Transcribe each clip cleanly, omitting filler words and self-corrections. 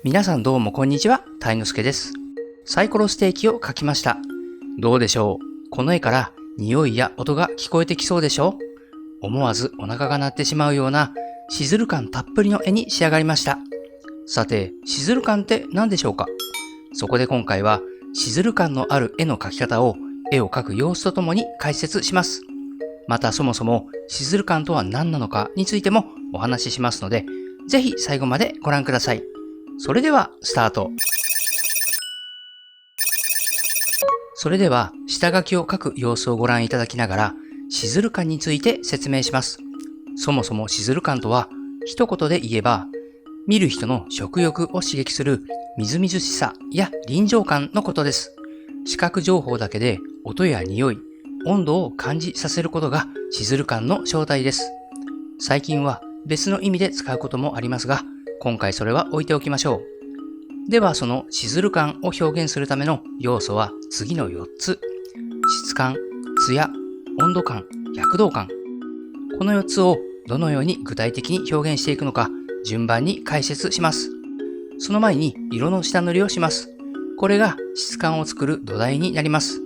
皆さんどうもこんにちは、たいのすけです。サイコロステーキを描きました。どうでしょう？この絵から匂いや音が聞こえてきそうでしょう？思わずお腹が鳴ってしまうようなシズル感たっぷりの絵に仕上がりました。さて、シズル感って何でしょうか？そこで今回はシズル感のある絵の描き方を絵を描く様子とともに解説します。またそもそもシズル感とは何なのかについてもお話ししますので、ぜひ最後までご覧ください。それではスタート。それでは下書きを書く様子をご覧いただきながらシズル感について説明します。そもそもシズル感とは一言で言えば見る人の食欲を刺激するみずみずしさや臨場感のことです。視覚情報だけで音や匂い、温度を感じさせることがシズル感の正体です。最近は別の意味で使うこともありますが、今回それは置いておきましょう。ではそのシズル感を表現するための要素は次の4つ。質感、艶、温度感、躍動感。この4つをどのように具体的に表現していくのか順番に解説します。その前に色の下塗りをします。これが質感を作る土台になります。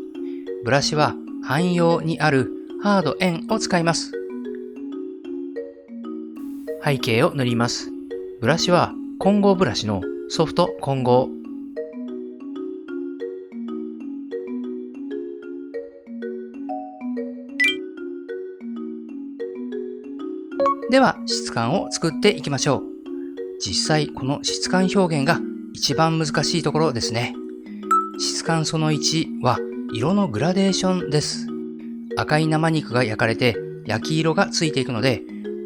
ブラシは汎用にあるハード円を使います。背景を塗ります。ブラシは混合ブラシのソフト混合。では質感を作っていきましょう。実際この質感表現が一番難しいところですね。質感その1は色のグラデーションです。赤い生肉が焼かれて焼き色がついていくので、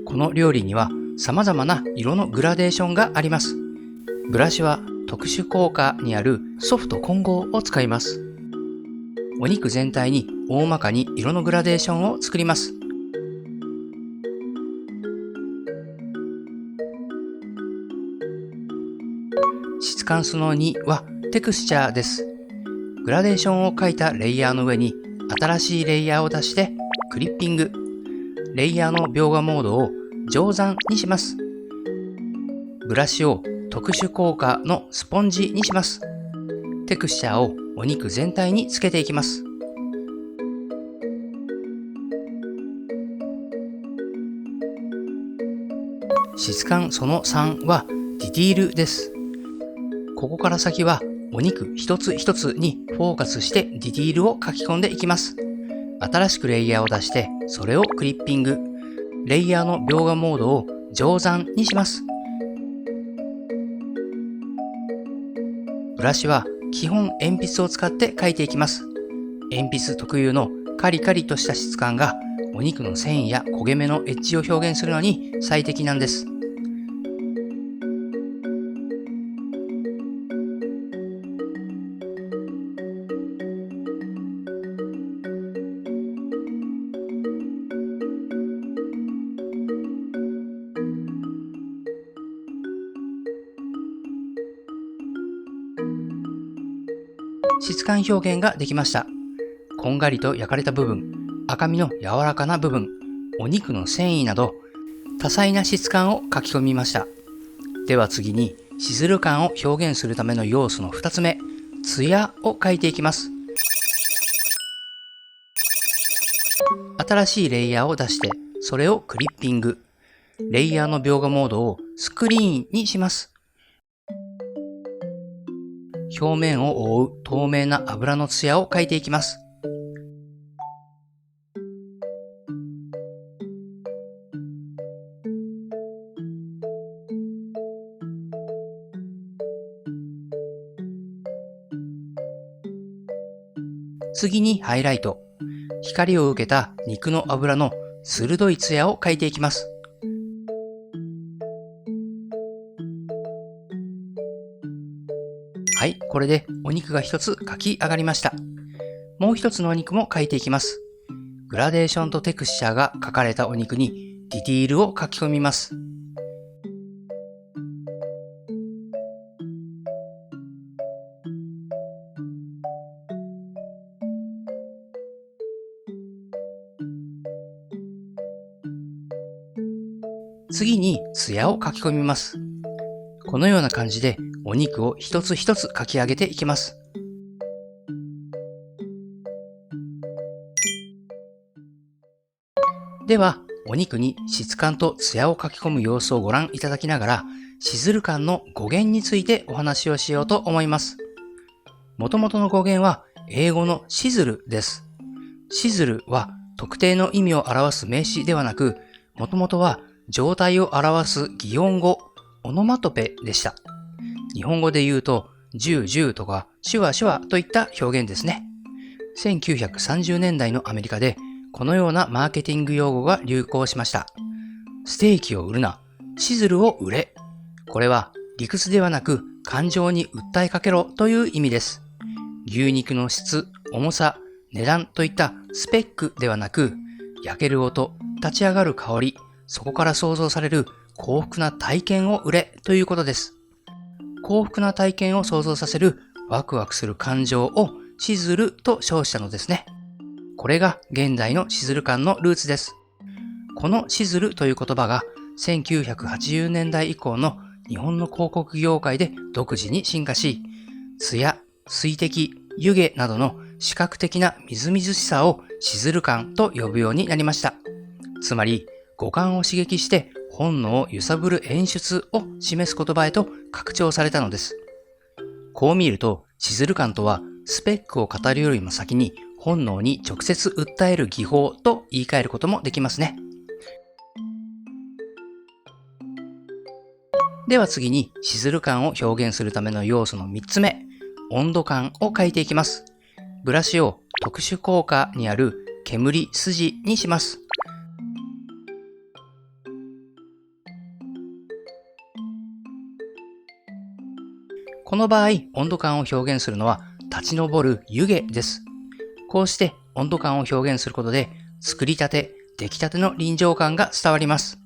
この料理には様々な色のグラデーションがあります。ブラシは特殊効果にあるソフト混合を使います。お肉全体に大まかに色のグラデーションを作ります。質感その2はテクスチャーです。グラデーションを描いたレイヤーの上に新しいレイヤーを出してクリッピング。レイヤーの描画モードを上残にします。ブラシを特殊効果のスポンジにします。テクスチャーをお肉全体につけていきます。質感その3はディティールです。ここから先はお肉一つ一つにフォーカスしてディティールを書き込んでいきます。新しくレイヤーを出してそれをクリッピング。レイヤーの描画モードを上残にします。ブラシは基本鉛筆を使って描いていきます。鉛筆特有のカリカリとした質感がお肉の繊維や焦げ目のエッジを表現するのに最適なんです。質感表現ができました。こんがりと焼かれた部分、赤身の柔らかな部分、お肉の繊維など多彩な質感を書き込みました。では次にシズル感を表現するための要素の2つ目、艶を書いていきます。新しいレイヤーを出してそれをクリッピング。レイヤーの描画モードをスクリーンにします。表面を覆う透明な油の艶を描いていきます。次にハイライト。光を受けた肉の脂の鋭い艶を描いていきます。はい、これでお肉が一つ描き上がりました。もう一つのお肉も描いていきます。グラデーションとテクスチャーが描かれたお肉にディティールを書き込みます。次に艶を書き込みます。このような感じでお肉を一つ一つ描き上げていきます。では、お肉に質感とツヤを書き込む様子をご覧いただきながら、シズル感の語源についてお話をしようと思います。元々の語源は英語のシズルです。シズルは特定の意味を表す名詞ではなく、元々は状態を表す擬音語、オノマトペでした。日本語で言うと、ジュージューとかシュワシュワといった表現ですね。1930年代のアメリカで、このようなマーケティング用語が流行しました。ステーキを売るな、シズルを売れ。これは理屈ではなく感情に訴えかけろという意味です。牛肉の質、重さ、値段といったスペックではなく、焼ける音、立ち上がる香り、そこから想像される幸福な体験を売れということです。幸福な体験を想像させるワクワクする感情をシズルと称したのですね。これが現代のシズル感のルーツです。このシズルという言葉が1980年代以降の日本の広告業界で独自に進化し、艶、水滴、湯気などの視覚的なみずみずしさをシズル感と呼ぶようになりました。つまり、五感を刺激して本能を揺さぶる演出を示す言葉へと拡張されたのです。こう見ると、シズル感とはスペックを語るよりも先に本能に直接訴える技法と言い換えることもできますね。では次にシズル感を表現するための要素の3つ目、温度感を書いていきます。ブラシを特殊効果にある煙筋にします。この場合、温度感を表現するのは立ち上る湯気です。こうして温度感を表現することで作りたて、出来たての臨場感が伝わります。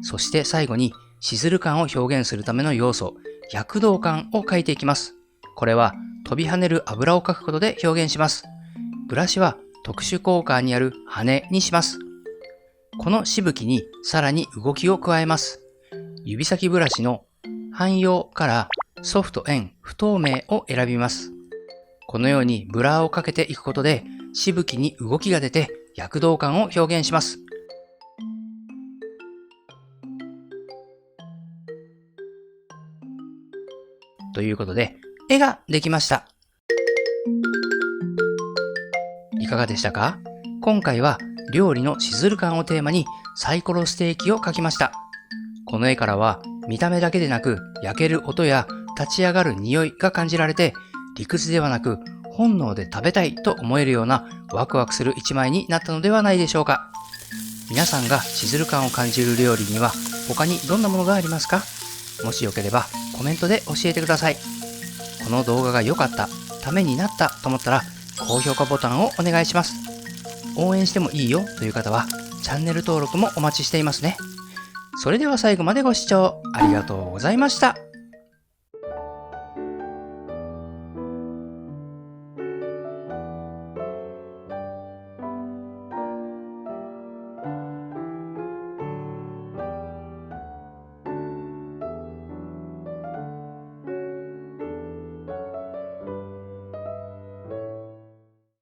そして最後にシズル感を表現するための要素、躍動感を書いていきます。これは飛び跳ねる油を描くことで表現します。ブラシは特殊効果にある羽にします。このしぶきにさらに動きを加えます。指先ブラシの汎用からソフト円不透明を選びます。このようにブラーをかけていくことでしぶきに動きが出て躍動感を表現します。ということで、絵ができました。いかがでしたか？今回は料理のシズル感をテーマにサイコロステーキを描きました。この絵からは見た目だけでなく焼ける音や立ち上がる匂いが感じられて、理屈ではなく本能で食べたいと思えるようなワクワクする一枚になったのではないでしょうか。皆さんがシズル感を感じる料理には他にどんなものがありますか？もしよければコメントで教えてください。この動画が良かった、ためになったと思ったら高評価ボタンをお願いします。応援してもいいよという方はチャンネル登録もお待ちしていますね。それでは最後までご視聴ありがとうございました。